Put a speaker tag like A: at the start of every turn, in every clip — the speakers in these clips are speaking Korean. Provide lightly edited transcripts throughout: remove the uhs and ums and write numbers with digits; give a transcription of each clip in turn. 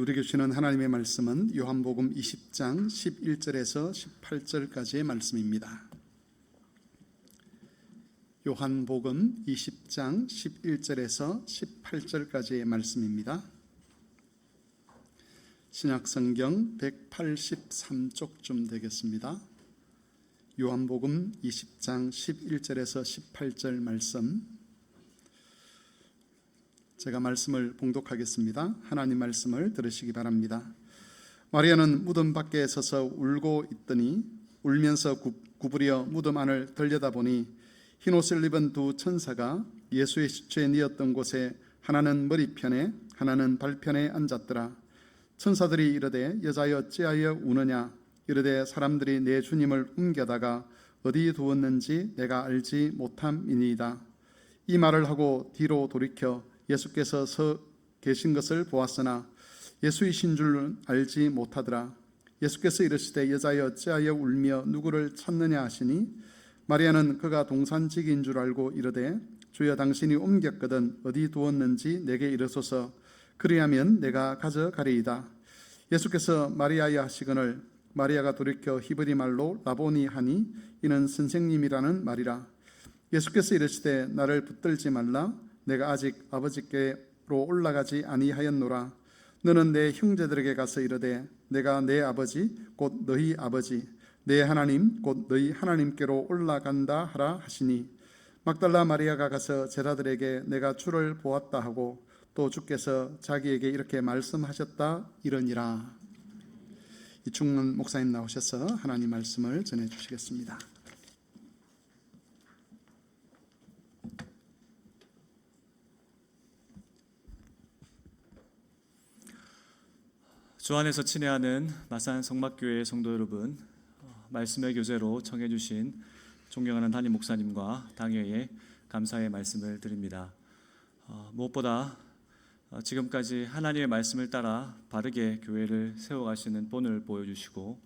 A: 우리에게 주시는 하나님의 말씀은 요한복음 20장 11절에서 18절까지의 말씀입니다. 요한복음 20장 11절에서 18절까지의 말씀입니다. 신약성경 183쪽쯤 되겠습니다. 요한복음 20장 11절에서 18절 말씀, 제가 말씀을 봉독하겠습니다. 하나님 말씀을 들으시기 바랍니다. 마리아는 무덤 밖에 서서 울고 있더니 울면서 구부려 무덤 안을 들여다보니 흰옷을 입은 두 천사가 예수의 시체에 뉘었던 곳에 하나는 머리편에 하나는 발편에 앉았더라. 천사들이 이르되 여자여 어찌하여 우느냐? 이르되 사람들이 내 주님을 옮겨다가 어디 두었는지 내가 알지 못함이니이다. 이 말을 하고 뒤로 돌이켜 예수께서 서 계신 것을 보았으나 예수이신 줄은 알지 못하더라. 예수께서 이르시되 여자여 어찌하여 울며 누구를 찾느냐 하시니 마리아는 그가 동산직인 줄 알고 이르되 주여 당신이 옮겼거든 어디 두었는지 내게 이르소서 그리하면 내가 가져가리이다. 예수께서 마리아야 하시거늘 마리아가 돌이켜 히브리 말로 라보니 하니 이는 선생님이라는 말이라. 예수께서 이르시되 나를 붙들지 말라. 내가 아직 아버지께로 올라가지 아니하였노라. 너는 내 형제들에게 가서 이르되 내가 내 아버지 곧 너희 아버지 내 하나님 곧 너희 하나님께로 올라간다 하라 하시니 막달라 마리아가 가서 제자들에게 내가 주를 보았다 하고 또 주께서 자기에게 이렇게 말씀하셨다 이러니라. 이충문 목사님 나오셔서 하나님 말씀을 전해주시겠습니다.
B: 주 안에서 친애하는 마산 성막교회 성도 여러분, 말씀의 교재로 청해 주신 존경하는 담임 목사님과 당회에 감사의 말씀을 드립니다. 무엇보다 지금까지 하나님의 말씀을 따라 바르게 교회를 세워가시는 본을 보여주시고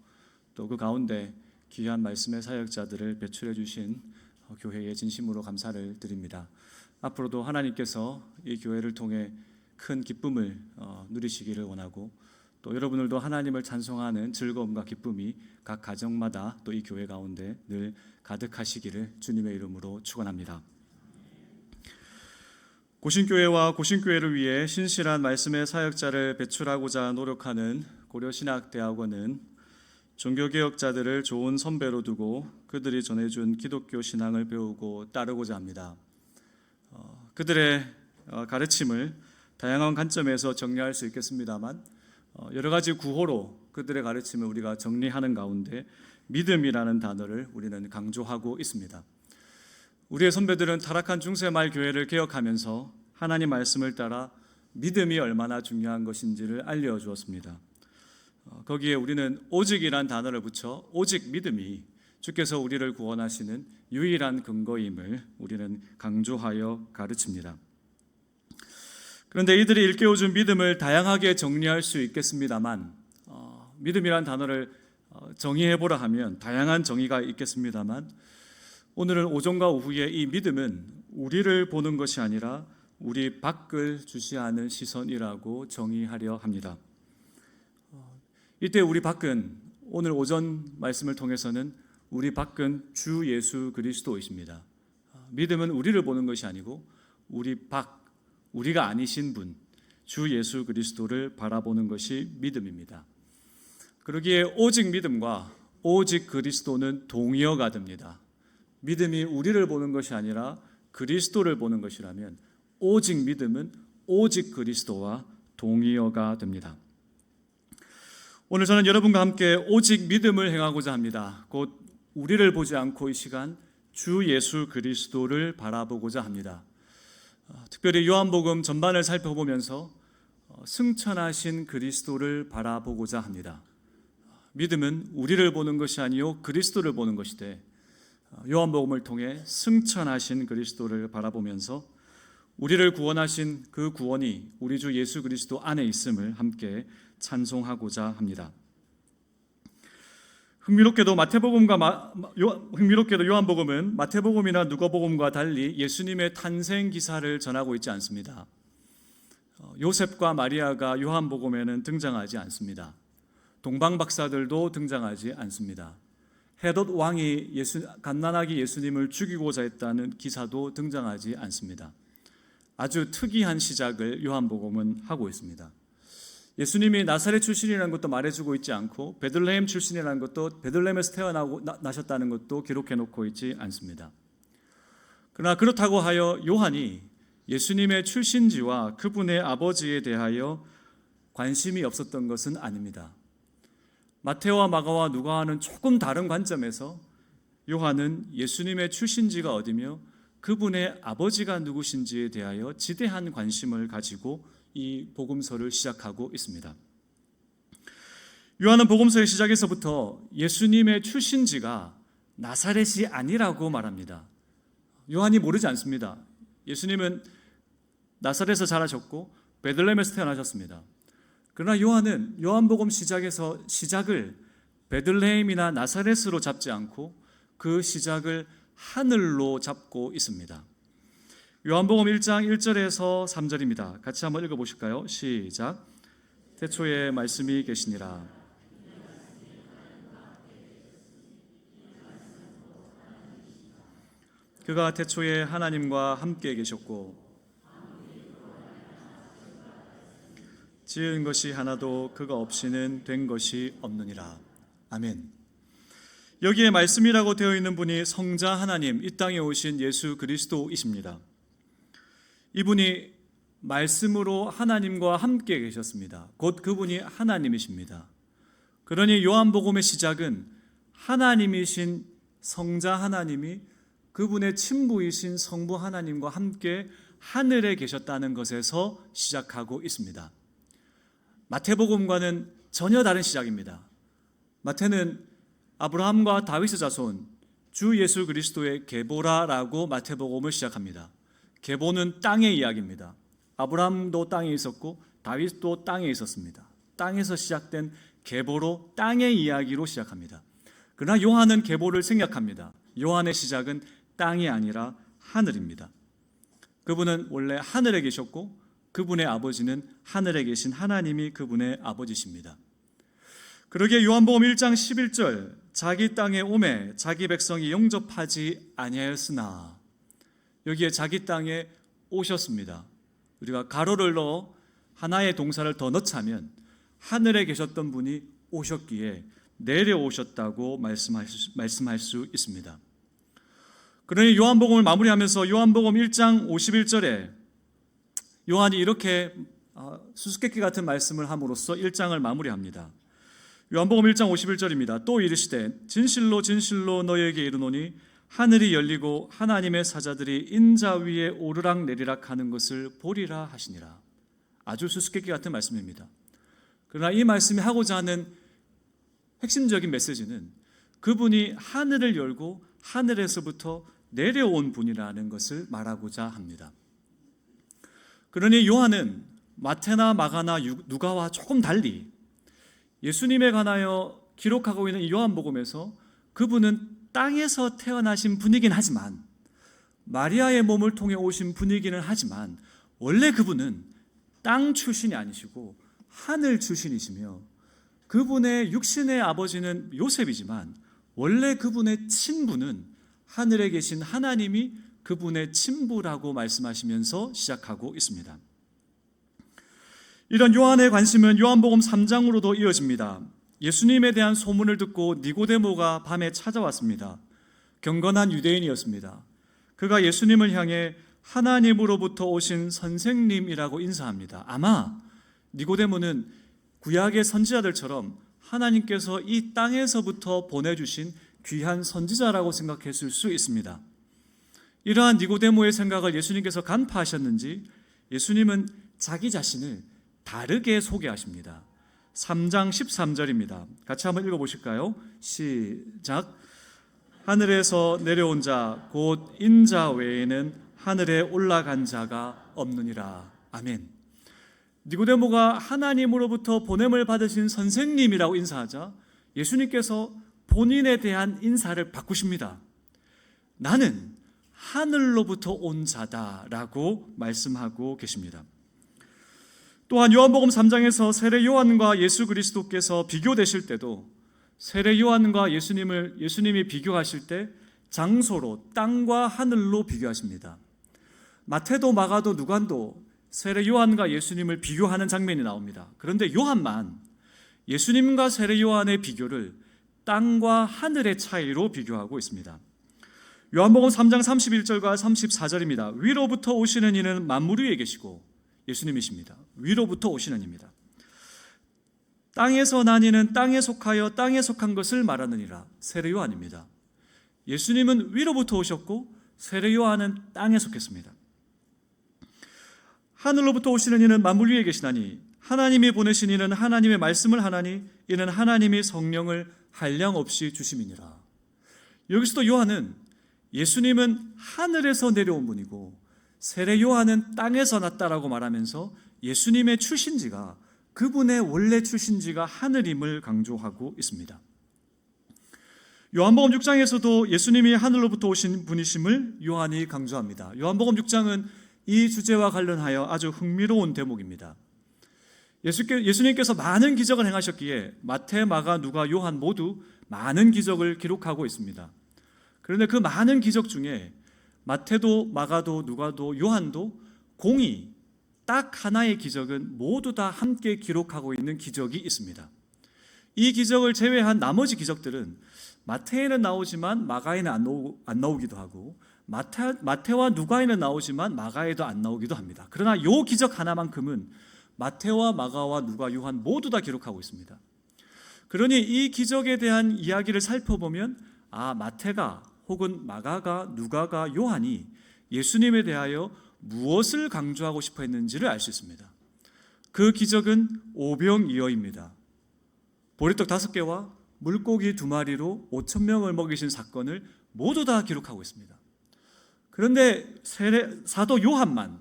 B: 또 그 가운데 귀한 말씀의 사역자들을 배출해 주신 교회에 진심으로 감사를 드립니다. 앞으로도 하나님께서 이 교회를 통해 큰 기쁨을 누리시기를 원하고 또 여러분들도 하나님을 찬송하는 즐거움과 기쁨이 각 가정마다 또 이 교회 가운데 늘 가득하시기를 주님의 이름으로 축원합니다. 고신교회와 고신교회를 위해 신실한 말씀의 사역자를 배출하고자 노력하는 고려신학대학원은 종교개혁자들을 좋은 선배로 두고 그들이 전해준 기독교 신앙을 배우고 따르고자 합니다. 그들의 가르침을 다양한 관점에서 정리할 수 있겠습니다만 여러 가지 구호로 그들의 가르침을 우리가 정리하는 가운데 믿음이라는 단어를 우리는 강조하고 있습니다. 우리의 선배들은 타락한 중세말 교회를 개혁하면서 하나님 말씀을 따라 믿음이 얼마나 중요한 것인지를 알려주었습니다. 거기에 우리는 오직이란 단어를 붙여 오직 믿음이 주께서 우리를 구원하시는 유일한 근거임을 우리는 강조하여 가르칩니다. 그런데 이들이 일깨워준 믿음을 다양하게 정리할 수 있겠습니다만 믿음이란 단어를 정의해보라 하면 다양한 정의가 있겠습니다만 오늘은 오전과 오후에 이 믿음은 우리를 보는 것이 아니라 우리 밖을 주시하는 시선이라고 정의하려 합니다. 이때 우리 밖은 오늘 오전 말씀을 통해서는 우리 밖은 주 예수 그리스도이십니다. 믿음은 우리를 보는 것이 아니고 우리 밖, 우리가 아니신 분, 주 예수 그리스도를 바라보는 것이 믿음입니다. 그러기에 오직 믿음과 오직 그리스도는 동의어가 됩니다. 믿음이 우리를 보는 것이 아니라 그리스도를 보는 것이라면 오직 믿음은 오직 그리스도와 동의어가 됩니다. 오늘 저는 여러분과 함께 오직 믿음을 행하고자 합니다. 곧 우리를 보지 않고 이 시간 주 예수 그리스도를 바라보고자 합니다. 특별히 요한복음 전반을 살펴보면서 승천하신 그리스도를 바라보고자 합니다. 믿음은 우리를 보는 것이 아니요 그리스도를 보는 것이되 요한복음을 통해 승천하신 그리스도를 바라보면서 우리를 구원하신 그 구원이 우리 주 예수 그리스도 안에 있음을 함께 찬송하고자 합니다. 흥미롭게도 요한복음은 마태복음이나 누가복음과 달리 예수님의 탄생 기사를 전하고 있지 않습니다. 요셉과 마리아가 요한복음에는 등장하지 않습니다. 동방 박사들도 등장하지 않습니다. 헤롯 왕이 갓난아기 예수님을 죽이고자 했다는 기사도 등장하지 않습니다. 아주 특이한 시작을 요한복음은 하고 있습니다. 예수님이 나사렛 출신이라는 것도 말해주고 있지 않고 베들레헴 출신이라는 것도 베들레헴에서 태어나셨다는 것도 기록해놓고 있지 않습니다. 그러나 그렇다고 하여 요한이 예수님의 출신지와 그분의 아버지에 대하여 관심이 없었던 것은 아닙니다. 마테오와 마가와 누가와는 조금 다른 관점에서 요한은 예수님의 출신지가 어디며 그분의 아버지가 누구신지에 대하여 지대한 관심을 가지고 이 복음서를 시작하고 있습니다. 요한은 복음서의 시작에서부터 예수님의 출신지가 나사렛이 아니라고 말합니다. 요한이 모르지 않습니다. 예수님은 나사렛에서 자라셨고 베들레헴에서 태어나셨습니다. 그러나 요한은 요한복음 시작을 베들레헴이나 나사렛으로 잡지 않고 그 시작을 하늘로 잡고 있습니다. 요한복음 1장 1절에서 3절입니다. 같이 한번 읽어보실까요? 시작. 태초에 말씀이 계시니라. 그가 태초에 하나님과 함께 계셨고 지은 것이 하나도 그가 없이는 된 것이 없느니라. 아멘. 여기에 말씀이라고 되어 있는 분이 성자 하나님, 이 땅에 오신 예수 그리스도이십니다. 이분이 말씀으로 하나님과 함께 계셨습니다. 곧 그분이 하나님이십니다. 그러니 요한복음의 시작은 하나님이신 성자 하나님이 그분의 친부이신 성부 하나님과 함께 하늘에 계셨다는 것에서 시작하고 있습니다. 마태복음과는 전혀 다른 시작입니다. 마태는 아브라함과 다윗의 자손 주 예수 그리스도의 계보라라고 마태복음을 시작합니다. 계보는 땅의 이야기입니다. 아브라함도 땅에 있었고 다윗도 땅에 있었습니다. 땅에서 시작된 계보로 땅의 이야기로 시작합니다. 그러나 요한은 계보를 생략합니다. 요한의 시작은 땅이 아니라 하늘입니다. 그분은 원래 하늘에 계셨고 그분의 아버지는 하늘에 계신 하나님이 그분의 아버지십니다. 그러기에 요한복음 1장 11절 자기 땅에 오매 자기 백성이 영접하지 아니하였으나, 여기에 자기 땅에 오셨습니다. 우리가 가로를 넣어 하나의 동사를 더 넣자면 하늘에 계셨던 분이 오셨기에 내려오셨다고 말씀할 수 있습니다. 그러니 요한복음을 마무리하면서 요한복음 1장 51절에 요한이 이렇게 수수께끼 같은 말씀을 함으로써 1장을 마무리합니다. 요한복음 1장 51절입니다. 또 이르시되 진실로 진실로 너희에게 이르노니 하늘이 열리고 하나님의 사자들이 인자 위에 오르락 내리락 하는 것을 보리라 하시니라. 아주 수수께끼 같은 말씀입니다. 그러나 이 말씀이 하고자 하는 핵심적인 메시지는 그분이 하늘을 열고 하늘에서부터 내려온 분이라는 것을 말하고자 합니다. 그러니 요한은 마태나 마가나 누가와 조금 달리 예수님에 관하여 기록하고 있는 이 요한복음에서 그분은 땅에서 태어나신 분이긴 하지만, 마리아의 몸을 통해 오신 분이기는 하지만, 원래 그분은 땅 출신이 아니시고 하늘 출신이시며 그분의 육신의 아버지는 요셉이지만 원래 그분의 친부는 하늘에 계신 하나님이 그분의 친부라고 말씀하시면서 시작하고 있습니다. 이런 요한의 관심은 요한복음 3장으로도 이어집니다. 예수님에 대한 소문을 듣고 니고데모가 밤에 찾아왔습니다. 경건한 유대인이었습니다. 그가 예수님을 향해 하나님으로부터 오신 선생님이라고 인사합니다. 아마 니고데모는 구약의 선지자들처럼 하나님께서 이 땅에서부터 보내주신 귀한 선지자라고 생각했을 수 있습니다. 이러한 니고데모의 생각을 예수님께서 간파하셨는지 예수님은 자기 자신을 다르게 소개하십니다. 3장 13절입니다. 같이 한번 읽어보실까요? 시작. 하늘에서 내려온 자 곧 인자 외에는 하늘에 올라간 자가 없느니라. 아멘. 니고데모가 하나님으로부터 보냄을 받으신 선생님이라고 인사하자 예수님께서 본인에 대한 인사를 바꾸십니다. 나는 하늘로부터 온 자다라고 말씀하고 계십니다. 또한 요한복음 3장에서 세례 요한과 예수 그리스도께서 비교되실 때도 세례 요한과 예수님이 비교하실 때 장소로 땅과 하늘로 비교하십니다. 마태도 마가도 누간도 세례 요한과 예수님을 비교하는 장면이 나옵니다. 그런데 요한만 예수님과 세례 요한의 비교를 땅과 하늘의 차이로 비교하고 있습니다. 요한복음 3장 31절과 34절입니다. 위로부터 오시는 이는 만물 위에 계시고, 예수님이십니다. 위로부터 오시는 이입니다. 땅에서 난 이는 땅에 속하여 땅에 속한 것을 말하느니라. 세례 요한입니다. 예수님은 위로부터 오셨고 세례 요한은 땅에 속했습니다. 하늘로부터 오시는 이는 만물 위에 계시나니 하나님이 보내신 이는 하나님의 말씀을 하나니 이는 하나님이 성령을 한량없이 주심이니라. 여기서도 요한은 예수님은 하늘에서 내려온 분이고 세례 요한은 땅에서 났다라고 말하면서 예수님의 출신지가, 그분의 원래 출신지가 하늘임을 강조하고 있습니다. 요한복음 6장에서도 예수님이 하늘로부터 오신 분이심을 요한이 강조합니다. 요한복음 6장은 이 주제와 관련하여 아주 흥미로운 대목입니다. 예수님께서 많은 기적을 행하셨기에 마태, 마가, 누가, 요한 모두 많은 기적을 기록하고 있습니다. 그런데 그 많은 기적 중에 마태도, 마가도, 누가도, 요한도 공이 딱 하나의 기적은 모두 다 함께 기록하고 있는 기적이 있습니다. 이 기적을 제외한 나머지 기적들은 마태에는 나오지만 마가에는 안 나오기도 하고, 마태와 누가에는 나오지만 마가에도 안 나오기도 합니다. 그러나 이 기적 하나만큼은 마태와 마가와 누가, 요한 모두 다 기록하고 있습니다. 그러니 이 기적에 대한 이야기를 살펴보면 마태가 혹은 마가가, 누가가, 요한이 예수님에 대하여 무엇을 강조하고 싶어 했는지를 알 수 있습니다. 그 기적은 오병이어입니다. 보리떡 5개와 물고기 2마리로 5,000명을 먹이신 사건을 모두 다 기록하고 있습니다. 그런데 사도 요한만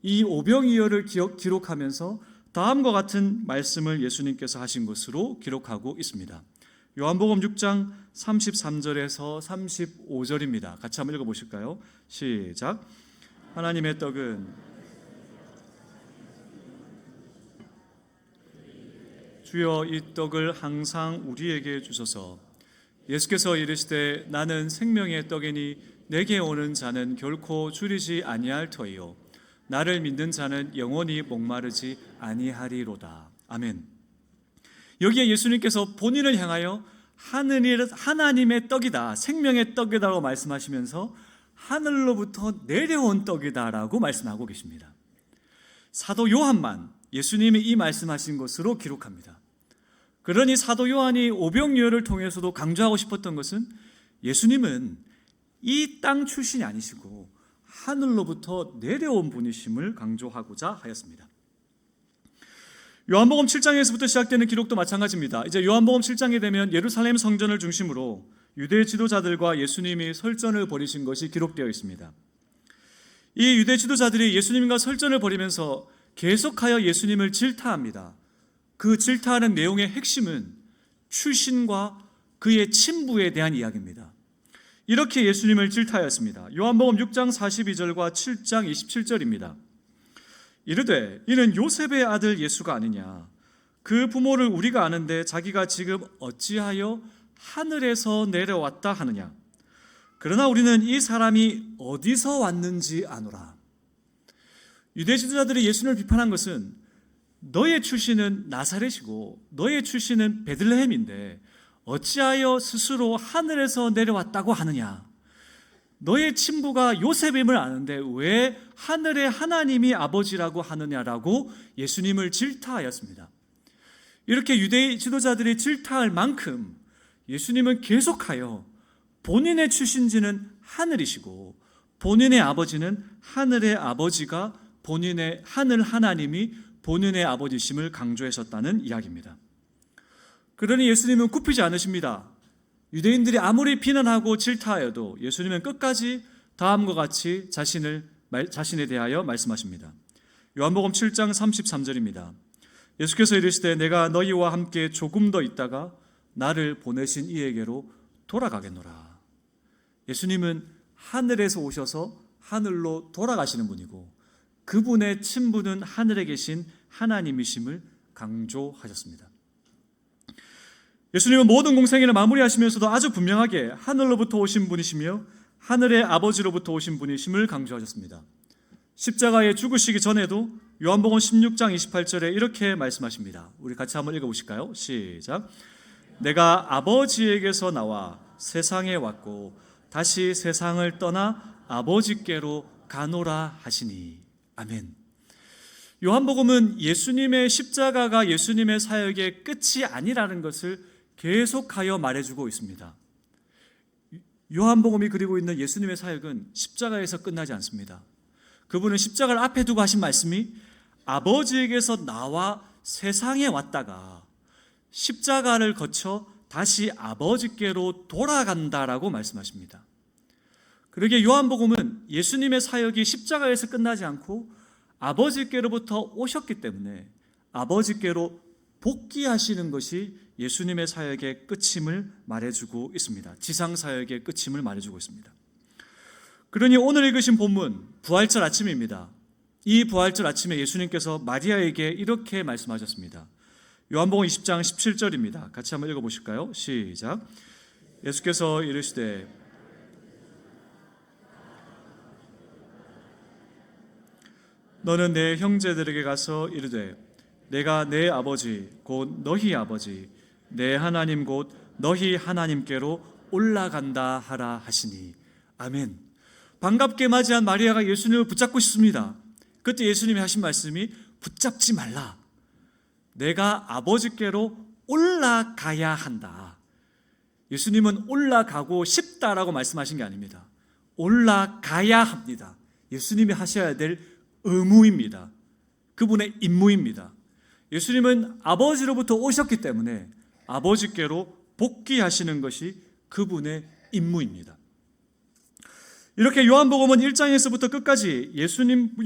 B: 이 오병이어를 기록하면서 다음과 같은 말씀을 예수님께서 하신 것으로 기록하고 있습니다. 요한복음 6장 33절에서 35절입니다. 같이 한번 읽어보실까요? 시작. 하나님의 떡은 주여 이 떡을 항상 우리에게 주소서. 예수께서 이르시되 나는 생명의 떡이니 내게 오는 자는 결코 줄이지 아니할 터이요 나를 믿는 자는 영원히 목마르지 아니하리로다. 아멘. 여기에 예수님께서 본인을 향하여 하나님의 떡이다, 생명의 떡이다라고 말씀하시면서 하늘로부터 내려온 떡이다라고 말씀하고 계십니다. 사도 요한만 예수님이 이 말씀하신 것으로 기록합니다. 그러니 사도 요한이 오병이어를 통해서도 강조하고 싶었던 것은 예수님은 이 땅 출신이 아니시고 하늘로부터 내려온 분이심을 강조하고자 하였습니다. 요한복음 7장에서부터 시작되는 기록도 마찬가지입니다. 이제 요한복음 7장에 되면 예루살렘 성전을 중심으로 유대 지도자들과 예수님이 설전을 벌이신 것이 기록되어 있습니다. 이 유대 지도자들이 예수님과 설전을 벌이면서 계속하여 예수님을 질타합니다. 그 질타하는 내용의 핵심은 출신과 그의 친부에 대한 이야기입니다. 이렇게 예수님을 질타하였습니다. 요한복음 6장 42절과 7장 27절입니다. 이르되 이는 요셉의 아들 예수가 아니냐. 그 부모를 우리가 아는데 자기가 지금 어찌하여 하늘에서 내려왔다 하느냐. 그러나 우리는 이 사람이 어디서 왔는지 아노라. 유대 지도자들이 예수님을 비판한 것은 너의 출신은 나사렛이고 너의 출신은 베들레헴인데 어찌하여 스스로 하늘에서 내려왔다고 하느냐. 너의 친부가 요셉임을 아는데 왜 하늘의 하나님이 아버지라고 하느냐라고 예수님을 질타하였습니다. 이렇게 유대 지도자들이 질타할 만큼 예수님은 계속하여 본인의 출신지는 하늘이시고 본인의 아버지는 하늘의 아버지가 본인의 하늘 하나님이 본인의 아버지심을 강조하셨다는 이야기입니다. 그러니 예수님은 굽히지 않으십니다. 유대인들이 아무리 비난하고 질타하여도 예수님은 끝까지 다음과 같이 자신에 대하여 말씀하십니다. 요한복음 7장 33절입니다. 예수께서 이르시되 내가 너희와 함께 조금 더 있다가 나를 보내신 이에게로 돌아가겠노라. 예수님은 하늘에서 오셔서 하늘로 돌아가시는 분이고 그분의 친부는 하늘에 계신 하나님이심을 강조하셨습니다. 예수님은 모든 공생애를 마무리하시면서도 아주 분명하게 하늘로부터 오신 분이시며 하늘의 아버지로부터 오신 분이심을 강조하셨습니다. 십자가에 죽으시기 전에도 요한복음 16장 28절에 이렇게 말씀하십니다. 우리 같이 한번 읽어보실까요? 시작. 내가 아버지에게서 나와 세상에 왔고 다시 세상을 떠나 아버지께로 가노라 하시니. 아멘. 요한복음은 예수님의 십자가가 예수님의 사역의 끝이 아니라는 것을 계속하여 말해주고 있습니다. 요한복음이 그리고 있는 예수님의 사역은 십자가에서 끝나지 않습니다. 그분은 십자가를 앞에 두고 하신 말씀이 아버지에게서 나와 세상에 왔다가 십자가를 거쳐 다시 아버지께로 돌아간다라고 말씀하십니다. 그러기에 요한복음은 예수님의 사역이 십자가에서 끝나지 않고 아버지께로부터 오셨기 때문에 아버지께로 복귀하시는 것이 예수님의 사역의 끝임을 말해주고 있습니다. 지상 사역의 끝임을 말해주고 있습니다. 그러니 오늘 읽으신 본문 부활절 아침입니다. 이 부활절 아침에 예수님께서 마리아에게 이렇게 말씀하셨습니다. 요한복음 20장 17절입니다. 같이 한번 읽어보실까요? 시작. 예수께서 이르시되 너는 내 형제들에게 가서 이르되 내가 내 아버지 곧 너희 아버지 내 하나님 곧 너희 하나님께로 올라간다 하라 하시니. 아멘. 반갑게 맞이한 마리아가 예수님을 붙잡고 싶습니다. 그때 예수님이 하신 말씀이 붙잡지 말라. 내가 아버지께로 올라가야 한다. 예수님은 올라가고 싶다라고 말씀하신 게 아닙니다. 올라가야 합니다. 예수님이 하셔야 될 의무입니다. 그분의 임무입니다. 예수님은 아버지로부터 오셨기 때문에 아버지께로 복귀하시는 것이 그분의 임무입니다. 이렇게 요한복음은 1장에서부터 끝까지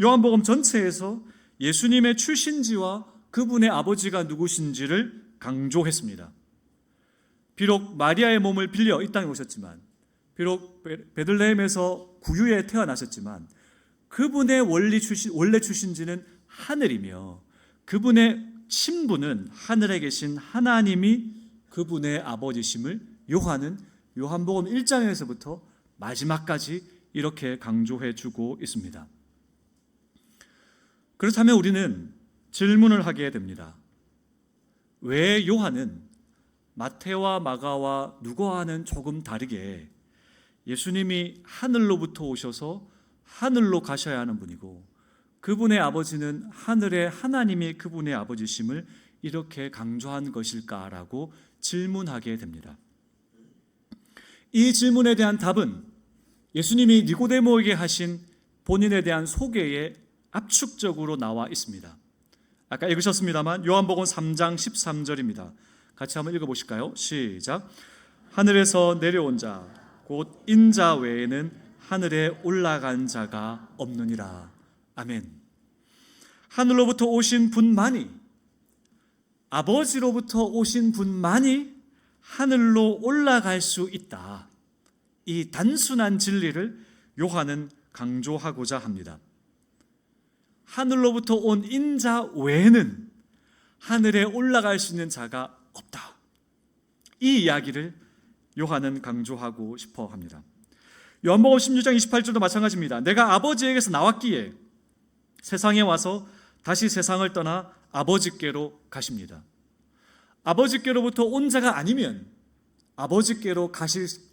B: 요한복음 전체에서 예수님의 출신지와 그분의 아버지가 누구신지를 강조했습니다. 비록 마리아의 몸을 빌려 이 땅에 오셨지만, 비록 베들레헴에서 구유에 태어나셨지만 그분의 원래 출신지는 하늘이며 그분의 신분은 하늘에 계신 하나님이 그분의 아버지심을 요한은 요한복음 1장에서부터 마지막까지 이렇게 강조해 주고 있습니다. 그렇다면 우리는 질문을 하게 됩니다. 왜 요한은 마태와 마가와 누가와는 조금 다르게 예수님이 하늘로부터 오셔서 하늘로 가셔야 하는 분이고 그분의 아버지는 하늘의 하나님이 그분의 아버지심을 이렇게 강조한 것일까라고 질문하게 됩니다. 이 질문에 대한 답은 예수님이 니고데모에게 하신 본인에 대한 소개에 압축적으로 나와 있습니다. 아까 읽으셨습니다만 요한복음 3장 13절입니다. 같이 한번 읽어보실까요? 시작. 하늘에서 내려온 자 곧 인자 외에는 하늘에 올라간 자가 없느니라. 아멘. 하늘로부터 오신 분만이, 아버지로부터 오신 분만이 하늘로 올라갈 수 있다. 이 단순한 진리를 요한은 강조하고자 합니다. 하늘로부터 온 인자 외에는 하늘에 올라갈 수 있는 자가 없다. 이 이야기를 요한은 강조하고 싶어 합니다. 요한복음 16장 28절도 마찬가지입니다. 내가 아버지에게서 나왔기에 세상에 와서 다시 세상을 떠나 아버지께로 가십니다. 아버지께로부터 온 자가 아니면 아버지께로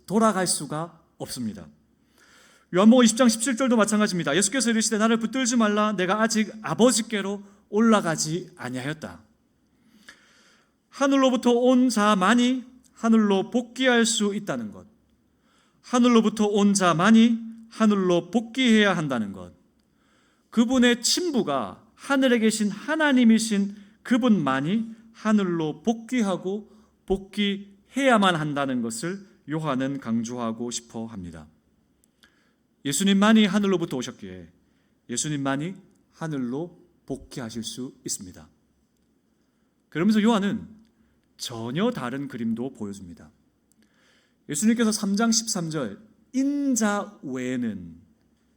B: 돌아갈 수가 없습니다. 요한복음 20장 17절도 마찬가지입니다. 예수께서 이르시되 나를 붙들지 말라. 내가 아직 아버지께로 올라가지 아니하였다. 하늘로부터 온 자만이 하늘로 복귀할 수 있다는 것, 하늘로부터 온 자만이 하늘로 복귀해야 한다는 것, 그분의 친부가 하늘에 계신 하나님이신 그분만이 하늘로 복귀하고 복귀해야만 한다는 것을 요한은 강조하고 싶어 합니다. 예수님만이 하늘로부터 오셨기에 예수님만이 하늘로 복귀하실 수 있습니다. 그러면서 요한은 전혀 다른 그림도 보여줍니다. 예수님께서 3장 13절 인자 외에는,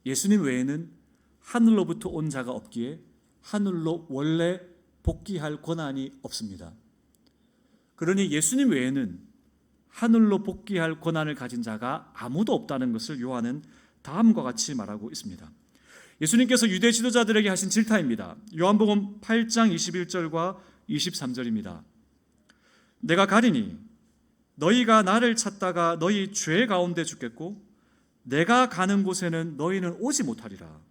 B: 예수님 외에는 하늘로부터 온 자가 없기에 하늘로 원래 복귀할 권한이 없습니다. 그러니 예수님 외에는 하늘로 복귀할 권한을 가진 자가 아무도 없다는 것을 요한은 다음과 같이 말하고 있습니다. 예수님께서 유대 지도자들에게 하신 질타입니다. 요한복음 8장 21절과 23절입니다. 내가 가리니 너희가 나를 찾다가 너희 죄 가운데 죽겠고 내가 가는 곳에는 너희는 오지 못하리라.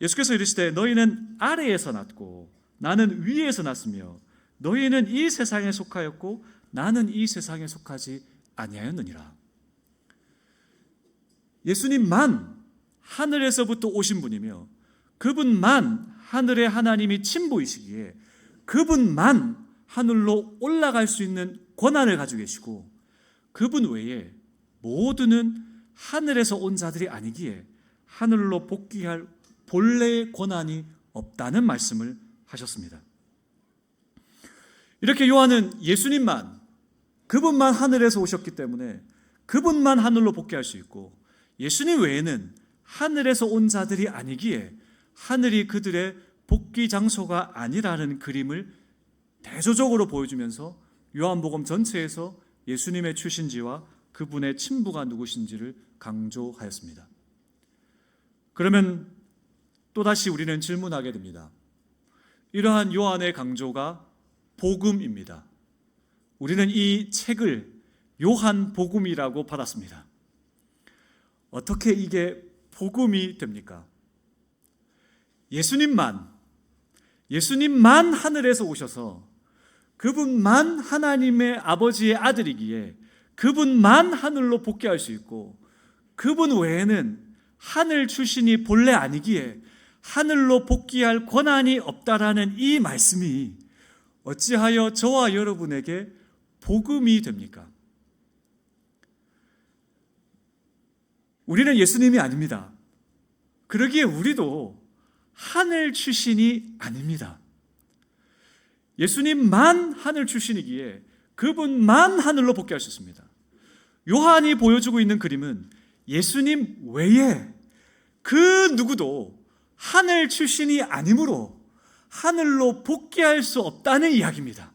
B: 예수께서 이르시되 너희는 아래에서 났고 나는 위에서 났으며 너희는 이 세상에 속하였고 나는 이 세상에 속하지 아니하였느니라. 예수님만 하늘에서부터 오신 분이며 그분만 하늘의 하나님이 친부이시기에 그분만 하늘로 올라갈 수 있는 권한을 가지고 계시고 그분 외에 모두는 하늘에서 온 자들이 아니기에 하늘로 복귀할 본래의 권한이 없다는 말씀을 하셨습니다. 이렇게 요한은 예수님만, 그분만 하늘에서 오셨기 때문에 그분만 하늘로 복귀할 수 있고 예수님 외에는 하늘에서 온 자들이 아니기에 하늘이 그들의 복귀 장소가 아니라는 그림을 대조적으로 보여주면서 요한복음 전체에서 예수님의 출신지와 그분의 친부가 누구신지를 강조하였습니다. 그러면 또다시 우리는 질문하게 됩니다. 이러한 요한의 강조가 복음입니다. 우리는 이 책을 요한 복음이라고 받았습니다. 어떻게 이게 복음이 됩니까? 예수님만 하늘에서 오셔서 그분만 하나님의 아버지의 아들이기에 그분만 하늘로 복귀할 수 있고 그분 외에는 하늘 출신이 본래 아니기에 하늘로 복귀할 권한이 없다라는 이 말씀이 어찌하여 저와 여러분에게 복음이 됩니까? 우리는 예수님이 아닙니다. 그러기에 우리도 하늘 출신이 아닙니다. 예수님만 하늘 출신이기에 그분만 하늘로 복귀할 수 있습니다. 요한이 보여주고 있는 그림은 예수님 외에 그 누구도 하늘 출신이 아니므로 하늘로 복귀할 수 없다는 이야기입니다.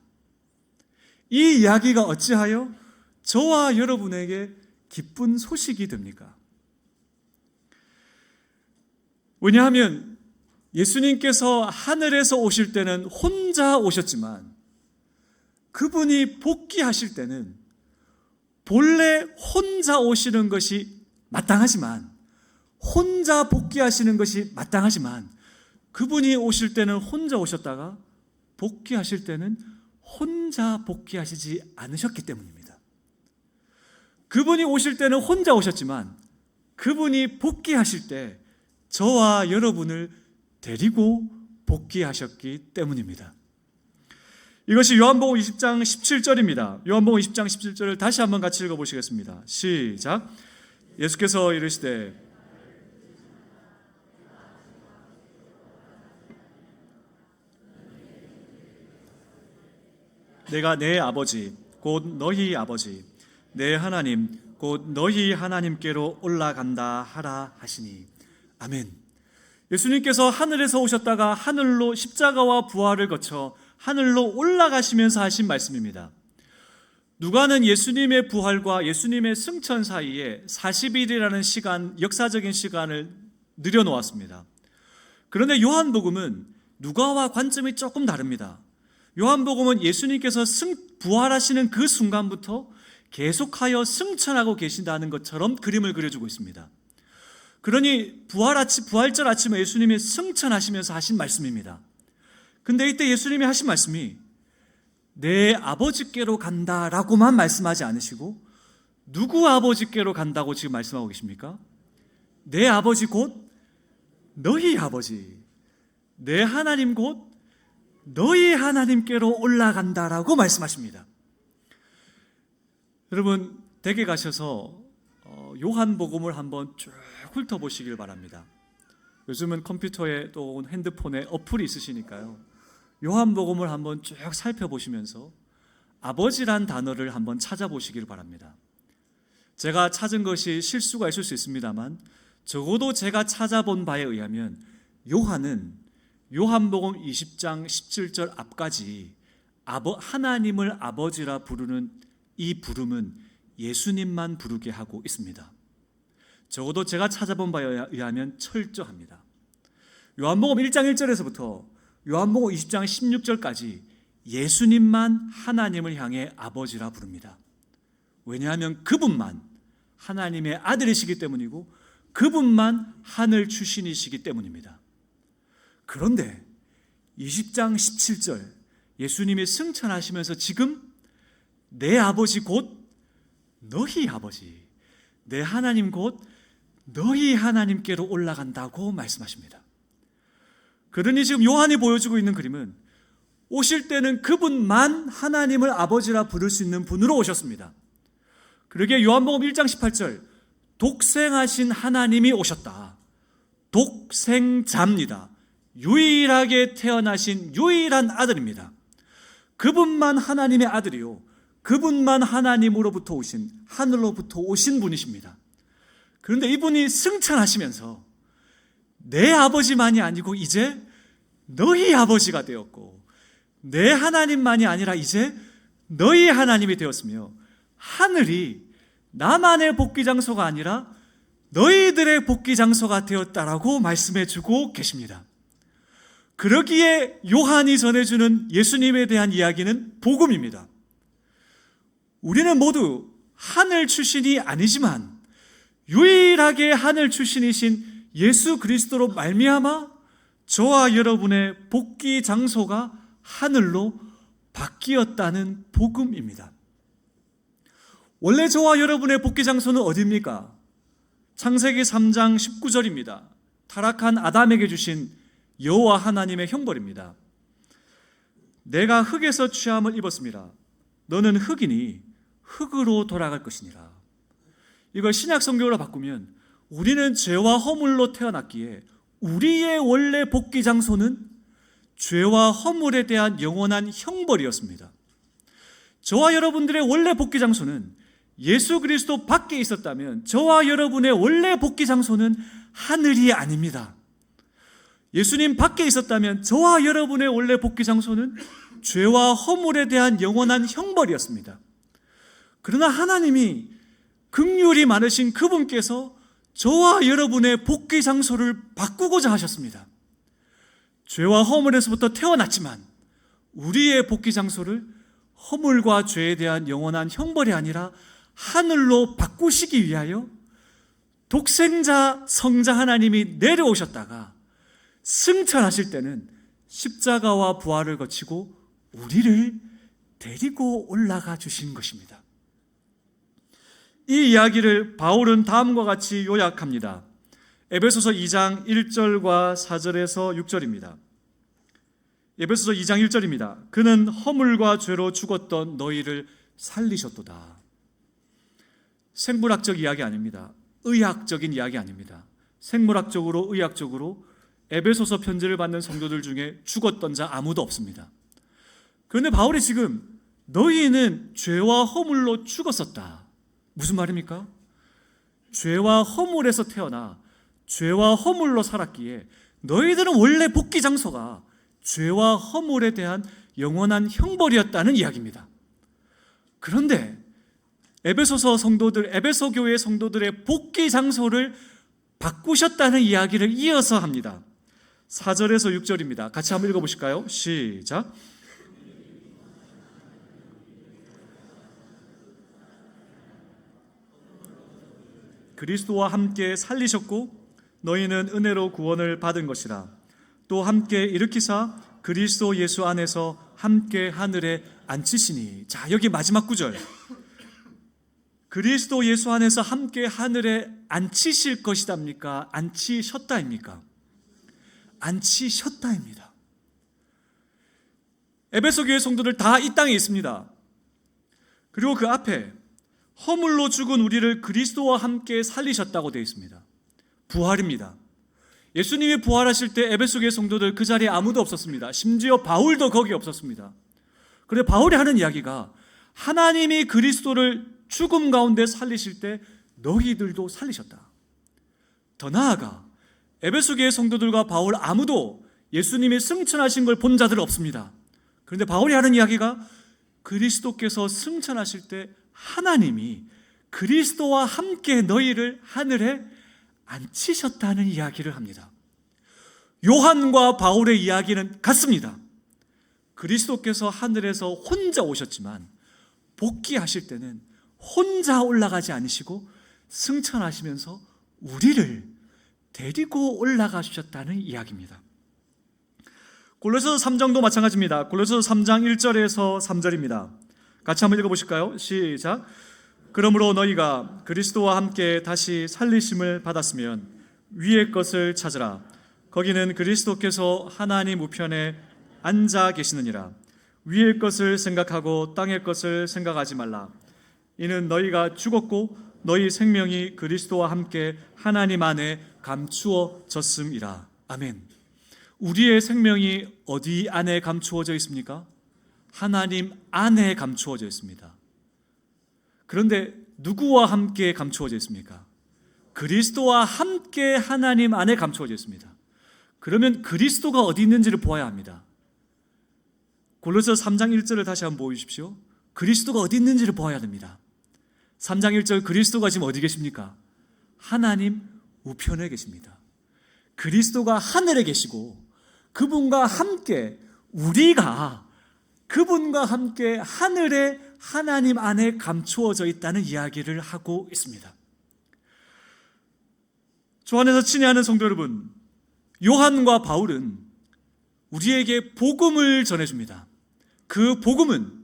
B: 이 이야기가 어찌하여 저와 여러분에게 기쁜 소식이 됩니까? 왜냐하면 예수님께서 하늘에서 오실 때는 혼자 오셨지만 그분이 복귀하실 때는 본래 혼자 오시는 것이 마땅하지만 혼자 복귀하시는 것이 마땅하지만 그분이 오실 때는 혼자 오셨다가 복귀하실 때는 혼자 복귀하시지 않으셨기 때문입니다. 그분이 오실 때는 혼자 오셨지만 그분이 복귀하실 때 저와 여러분을 데리고 복귀하셨기 때문입니다. 이것이 요한복음 20장 17절입니다. 요한복음 20장 17절을 다시 한번 같이 읽어보시겠습니다. 시작. 예수께서 이르시되 내가 내 아버지 곧 너희 아버지 내 하나님 곧 너희 하나님께로 올라간다 하라 하시니 아멘. 예수님께서 하늘에서 오셨다가 하늘로 십자가와 부활을 거쳐 하늘로 올라가시면서 하신 말씀입니다. 누가는 예수님의 부활과 예수님의 승천 사이에 40일이라는 시간, 역사적인 시간을 늘여놓았습니다. 그런데 요한복음은 누가와 관점이 조금 다릅니다. 요한복음은 예수님께서 부활하시는 그 순간부터 계속하여 승천하고 계신다는 것처럼 그림을 그려주고 있습니다. 그러니 부활절 아침에 예수님이 승천하시면서 하신 말씀입니다. 근데 이때 예수님이 하신 말씀이 내 아버지께로 간다라고만 말씀하지 않으시고 누구 아버지께로 간다고 지금 말씀하고 계십니까? 내 아버지 곧 너희 아버지, 내 하나님 곧 너희 하나님께로 올라간다라고 말씀하십니다. 여러분 댁에 가셔서 요한복음을 한번 쭉 훑어보시길 바랍니다. 요즘은 컴퓨터에 또 핸드폰에 어플이 있으시니까요. 요한복음을 한번 쭉 살펴보시면서 아버지란 단어를 한번 찾아보시길 바랍니다. 제가 찾은 것이 실수가 있을 수 있습니다만 적어도 제가 찾아본 바에 의하면 요한은 요한복음 20장 17절 앞까지 하나님을 아버지라 부르는 이 부름은 예수님만 부르게 하고 있습니다. 적어도 제가 찾아본 바에 의하면 철저합니다. 요한복음 1장 1절에서부터 요한복음 20장 16절까지 예수님만 하나님을 향해 아버지라 부릅니다. 왜냐하면 그분만 하나님의 아들이시기 때문이고 그분만 하늘 출신이시기 때문입니다. 그런데 20장 17절 예수님이 승천하시면서 지금 내 아버지 곧 너희 아버지, 내 하나님 곧 너희 하나님께로 올라간다고 말씀하십니다. 그러니 지금 요한이 보여주고 있는 그림은 오실 때는 그분만 하나님을 아버지라 부를 수 있는 분으로 오셨습니다. 그러기에 요한복음 1장 18절 독생하신 하나님이 오셨다. 독생자입니다. 유일하게 태어나신 유일한 아들입니다. 그분만 하나님의 아들이요, 그분만 하나님으로부터 오신, 하늘로부터 오신 분이십니다. 그런데 이분이 승천하시면서 내 아버지만이 아니고 이제 너희 아버지가 되었고, 내 하나님만이 아니라 이제 너희 하나님이 되었으며, 하늘이 나만의 복귀 장소가 아니라 너희들의 복귀 장소가 되었다라고 말씀해 주고 계십니다. 그러기에 요한이 전해주는 예수님에 대한 이야기는 복음입니다. 우리는 모두 하늘 출신이 아니지만 유일하게 하늘 출신이신 예수 그리스도로 말미암아 저와 여러분의 복귀 장소가 하늘로 바뀌었다는 복음입니다. 원래 저와 여러분의 복귀 장소는 어디입니까? 창세기 3장 19절입니다. 타락한 아담에게 주신 여호와 하나님의 형벌입니다. 내가 흙에서 취함을 입었습니다. 너는 흙이니 흙으로 돌아갈 것이니라. 이걸 신약 성경으로 바꾸면 우리는 죄와 허물로 태어났기에 우리의 원래 복귀 장소는 죄와 허물에 대한 영원한 형벌이었습니다. 저와 여러분들의 원래 복귀 장소는 예수 그리스도 밖에 있었다면 저와 여러분의 원래 복귀 장소는 하늘이 아닙니다. 예수님 밖에 있었다면 저와 여러분의 원래 복귀 장소는 죄와 허물에 대한 영원한 형벌이었습니다. 그러나 하나님이 긍휼이 많으신 그분께서 저와 여러분의 복귀 장소를 바꾸고자 하셨습니다. 죄와 허물에서부터 태어났지만 우리의 복귀 장소를 허물과 죄에 대한 영원한 형벌이 아니라 하늘로 바꾸시기 위하여 독생자 성자 하나님이 내려오셨다가 승천하실 때는 십자가와 부활을 거치고 우리를 데리고 올라가 주신 것입니다. 이 이야기를 바울은 다음과 같이 요약합니다. 에베소서 2장 1절과 4절에서 6절입니다. 에베소서 2장 1절입니다. 그는 허물과 죄로 죽었던 너희를 살리셨도다. 생물학적 이야기 아닙니다. 의학적인 이야기 아닙니다. 생물학적으로 의학적으로 에베소서 편지를 받는 성도들 중에 죽었던 자 아무도 없습니다. 그런데 바울이 지금 너희는 죄와 허물로 죽었었다. 무슨 말입니까? 죄와 허물에서 태어나 죄와 허물로 살았기에 너희들은 원래 복귀 장소가 죄와 허물에 대한 영원한 형벌이었다는 이야기입니다. 그런데 에베소서 성도들, 에베소 교회 성도들의 복귀 장소를 바꾸셨다는 이야기를 이어서 합니다. 4절에서 6절입니다. 같이 한번 읽어보실까요? 시작. 그리스도와 함께 살리셨고 너희는 은혜로 구원을 받은 것이라. 또 함께 일으키사 그리스도 예수 안에서 함께 하늘에 앉히시니. 자, 여기 마지막 구절. 그리스도 예수 안에서 함께 하늘에 앉히실 것이답니까? 앉히셨다입니까? 앉히셨다입니다. 에베소 교회 성도들 다 이 땅에 있습니다. 그리고 그 앞에 허물로 죽은 우리를 그리스도와 함께 살리셨다고 되어 있습니다. 부활입니다. 예수님이 부활하실 때 에베소 교회 성도들 그 자리에 아무도 없었습니다. 심지어 바울도 거기 없었습니다. 그런데 바울이 하는 이야기가 하나님이 그리스도를 죽음 가운데 살리실 때 너희들도 살리셨다. 더 나아가 에베소 교회 성도들과 바울 아무도 예수님이 승천하신 걸 본 자들은 없습니다. 그런데 바울이 하는 이야기가 그리스도께서 승천하실 때 하나님이 그리스도와 함께 너희를 하늘에 앉히셨다는 이야기를 합니다. 요한과 바울의 이야기는 같습니다. 그리스도께서 하늘에서 혼자 오셨지만 복귀하실 때는 혼자 올라가지 않으시고 승천하시면서 우리를 데리고 올라가셨다는 이야기입니다. 골로새서 3장도 마찬가지입니다. 골로새서 3장 1절에서 3절입니다. 같이 한번 읽어보실까요? 시작. 그러므로 너희가 그리스도와 함께 다시 살리심을 받았으면 위의 것을 찾으라. 거기는 그리스도께서 하나님 우편에 앉아 계시느니라. 위의 것을 생각하고 땅의 것을 생각하지 말라. 이는 너희가 죽었고 너희 생명이 그리스도와 함께 하나님 안에 감추어졌음이라. 아멘. 우리의 생명이 어디 안에 감추어져 있습니까? 하나님 안에 감추어져 있습니다. 그런데 누구와 함께 감추어져 있습니까? 그리스도와 함께 하나님 안에 감추어져 있습니다. 그러면 그리스도가 어디 있는지를 보아야 합니다. 골로새서 3장 1절을 다시 한번 보여주십시오. 그리스도가 어디 있는지를 보아야 됩니다. 3장 1절 그리스도가 지금 어디 계십니까? 하나님 우편에 계십니다. 그리스도가 하늘에 계시고 그분과 함께 우리가 그분과 함께 하늘에 하나님 안에 감추어져 있다는 이야기를 하고 있습니다. 주 안에서 친애하는 성도 여러분, 요한과 바울은 우리에게 복음을 전해줍니다. 그 복음은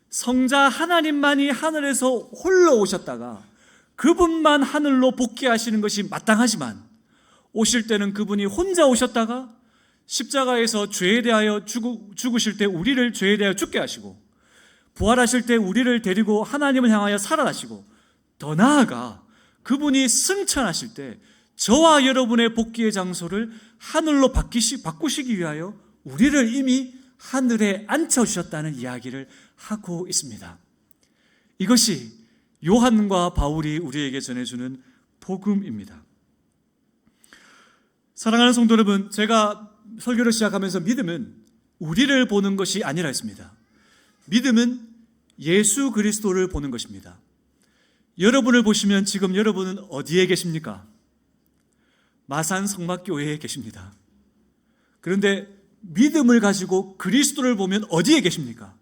B: 성자 하나님만이 하늘에서 홀로 오셨다가 그분만 하늘로 복귀하시는 것이 마땅하지만 오실 때는 그분이 혼자 오셨다가 십자가에서 죄에 대하여 죽으실 때 우리를 죄에 대하여 죽게 하시고 부활하실 때 우리를 데리고 하나님을 향하여 살아나시고 더 나아가 그분이 승천하실 때 저와 여러분의 복귀의 장소를 하늘로 바꾸시기 위하여 우리를 이미 하늘에 앉혀주셨다는 이야기를 하고 있습니다. 이것이 요한과 바울이 우리에게 전해주는 복음입니다. 사랑하는 성도 여러분, 제가 설교를 시작하면서 믿음은 우리를 보는 것이 아니라 했습니다. 믿음은 예수 그리스도를 보는 것입니다. 여러분을 보시면 지금 여러분은 어디에 계십니까? 마산 성막교회에 계십니다. 그런데 믿음을 가지고 그리스도를 보면 어디에 계십니까?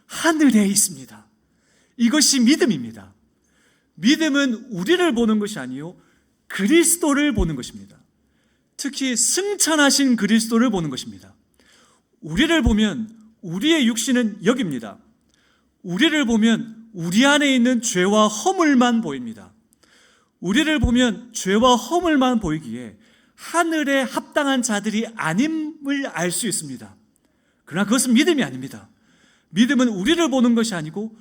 B: 하늘에 있습니다. 이것이 믿음입니다. 믿음은 우리를 보는 것이 아니요 그리스도를 보는 것입니다. 특히 승천하신 그리스도를 보는 것입니다. 우리를 보면 우리의 육신은 여기입니다. 우리를 보면 우리 안에 있는 죄와 허물만 보입니다. 우리를 보면 죄와 허물만 보이기에 하늘에 합당한 자들이 아님을 알 수 있습니다. 그러나 그것은 믿음이 아닙니다. 믿음은 우리를 보는 것이 아니고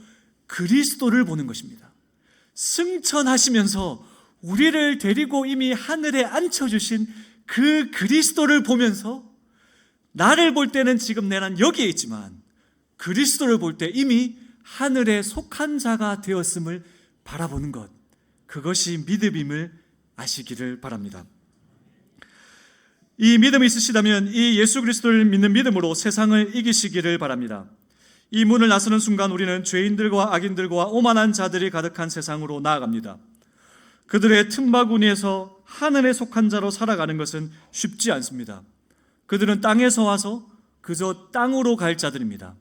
B: 그리스도를 보는 것입니다. 승천하시면서 우리를 데리고 이미 하늘에 앉혀주신 그 그리스도를 보면서 나를 볼 때는 지금 내난 여기에 있지만 그리스도를 볼 때 이미 하늘에 속한 자가 되었음을 바라보는 것, 그것이 믿음임을 아시기를 바랍니다. 이 믿음이 있으시다면 이 예수 그리스도를 믿는 믿음으로 세상을 이기시기를 바랍니다. 이 문을 나서는 순간 우리는 죄인들과 악인들과 오만한 자들이 가득한 세상으로 나아갑니다. 그들의 틈바구니에서 하늘에 속한 자로 살아가는 것은 쉽지 않습니다. 그들은 땅에서 와서 그저 땅으로 갈 자들입니다.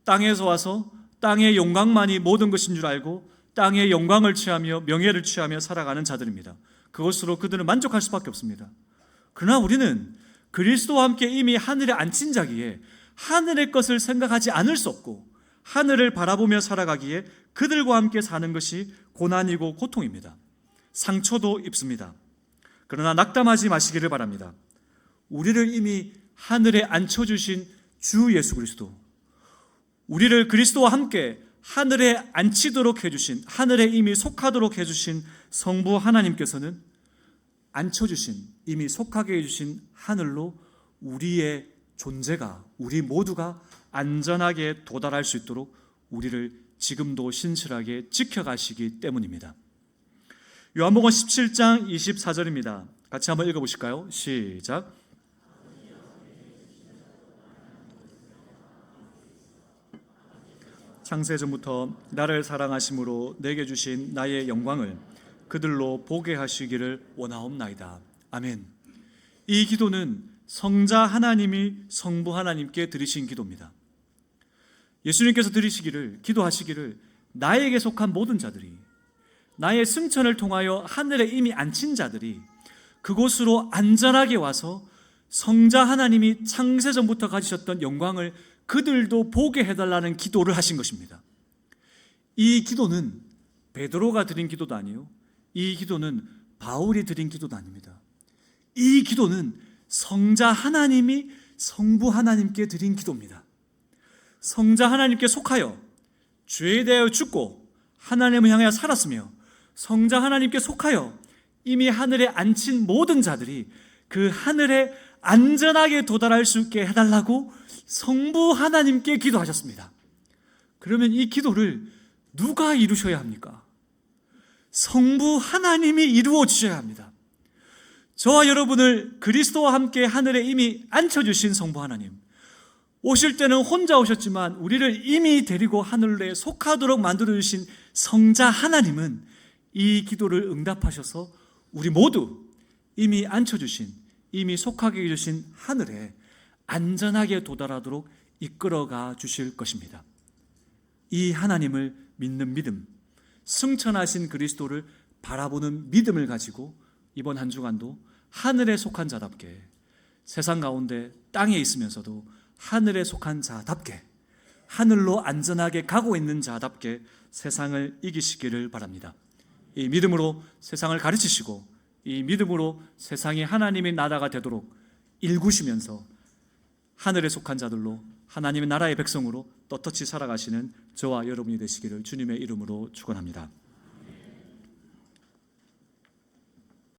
B: 땅에서 와서 땅의 영광만이 모든 것인 줄 알고 땅의 영광을 취하며 명예를 취하며 살아가는 자들입니다. 그것으로 그들은 만족할 수밖에 없습니다. 그러나 우리는 그리스도와 함께 이미 하늘에 앉힌 자기에 하늘의 것을 생각하지 않을 수 없고 하늘을 바라보며 살아가기에 그들과 함께 사는 것이 고난이고 고통입니다. 상처도 입습니다. 그러나 낙담하지 마시기를 바랍니다. 우리를 이미 하늘에 앉혀주신 주 예수 그리스도, 우리를 그리스도와 함께 하늘에 앉히도록 해주신, 하늘에 이미 속하도록 해주신 성부 하나님께서는 앉혀주신, 이미 속하게 해주신 하늘로 우리의 존재가, 우리 모두가 안전하게 도달할 수 있도록 우리를 지금도 신실하게 지켜가시기 때문입니다. 요한복음 17장 24절입니다. 같이 한번 읽어보실까요? 시작. 창세전부터 나를 사랑하심으로 내게 주신 나의 영광을 그들로 보게 하시기를 원하옵나이다. 아멘. 이 기도는 성자 하나님이 성부 하나님께 드리신 기도입니다. 예수님께서 기도하시기를 나에게 속한 모든 자들이, 나의 승천을 통하여 하늘에 이미 앉힌 자들이 그곳으로 안전하게 와서 성자 하나님이 창세전부터 가지셨던 영광을 그들도 보게 해달라는 기도를 하신 것입니다. 이 기도는 베드로가 드린 기도도 아니요, 이 기도는 바울이 드린 기도도 아닙니다. 이 기도는 성자 하나님이 성부 하나님께 드린 기도입니다. 성자 하나님께 속하여 죄에 대하여 죽고 하나님을 향하여 살았으며 성자 하나님께 속하여 이미 하늘에 앉힌 모든 자들이 그 하늘에 안전하게 도달할 수 있게 해달라고 성부 하나님께 기도하셨습니다. 그러면 이 기도를 누가 이루셔야 합니까? 성부 하나님이 이루어 주셔야 합니다. 저와 여러분을 그리스도와 함께 하늘에 이미 앉혀주신 성부 하나님, 오실 때는 혼자 오셨지만 우리를 이미 데리고 하늘에 속하도록 만들어주신 성자 하나님은 이 기도를 응답하셔서 우리 모두 이미 앉혀주신, 이미 속하게 해주신 하늘에 안전하게 도달하도록 이끌어가 주실 것입니다. 이 하나님을 믿는 믿음, 승천하신 그리스도를 바라보는 믿음을 가지고 이번 한 주간도 하늘에 속한 자답게, 세상 가운데 땅에 있으면서도 하늘에 속한 자답게, 하늘로 안전하게 가고 있는 자답게 세상을 이기시기를 바랍니다. 이 믿음으로 세상을 가르치시고 이 믿음으로 세상이 하나님의 나라가 되도록 일구시면서 하늘에 속한 자들로 하나님의 나라의 백성으로 떳떳이 살아가시는 저와 여러분이 되시기를 주님의 이름으로 축원합니다.